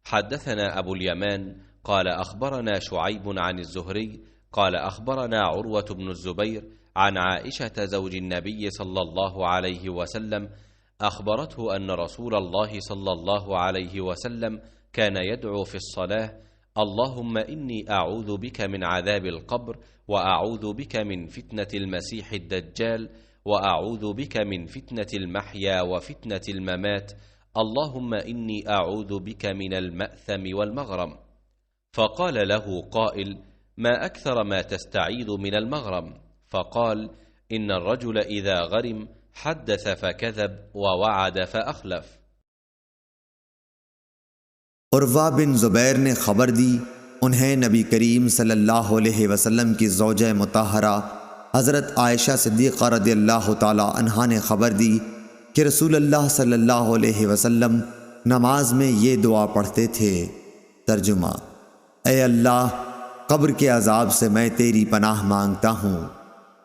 حدثنا أبو اليمان قال أخبرنا شعيب عن الزهري قال أخبرنا عروة بن الزبير عن عائشة زوج النبي صلى الله عليه وسلم أخبرته أن رسول الله صلى الله عليه وسلم كان يدعو في الصلاة: اللهم إني أعوذ بك من عذاب القبر، وأعوذ بك من فتنة المسيح الدجال، وأعوذ بك من فتنة المحيا وفتنة الممات، اللهم إني أعوذ بك من المأثم والمغرم. فقال له قائل: ما أكثر ما تستعيذ من المغرم؟ فقال: إن الرجل إذا غرم حدث فكذب ووعد فأخلف. उर्वा बिन ज़ुबैर ने ख़बर दी, उन्हें नबी करीम सल्लल्लाहु अलैहि वसल्लम की ज़ौजा मुताहरा हज़रत आयशा सिद्दीक़ा रज़ियल्लाहु ताला अन्हा ने ख़बर दी कि रसूलुल्लाह सल्लल्लाहु अलैहि वसल्लम नमाज में ये दुआ पढ़ते थे। तर्जुमा: ऐ अल्लाह, कब्र के अज़ाब से मैं तेरी पनाह मांगता हूँ,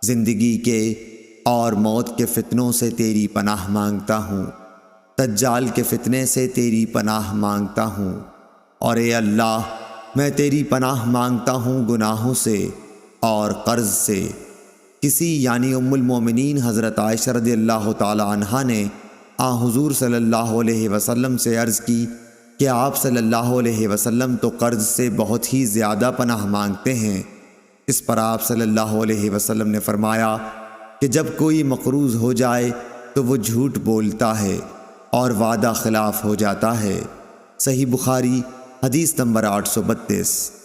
ज़िंदगी के और मौत के फ़ितनों से तेरी पनाह मांगता हूँ, दज्जाल के फ़ितने से तेरी पनाह मांगता हूँ, और ए अल्लाह, मैं तेरी पनाह मांगता हूँ गुनाहों से और कर्ज़ से। किसी यानी उम्मुल मोमिनीन हज़रत आयशा रज़ियल्लाहु ताला अन्हा ने हुज़ूर सल्लल्लाहु अलैहि वसल्लम से अर्ज़ की कि आप सल्लल्लाहु अलैहि वसल्लम तो कर्ज़ से बहुत ही ज़्यादा पनाह मांगते हैं। इस पर आप सल्लल्लाहु अलैहि वसल्लम ने फरमाया कि जब कोई मक़रूज़ हो जाए तो वो झूठ बोलता है और वादा खिलाफ हो जाता है। सही बुखारी हदीस नंबर 832।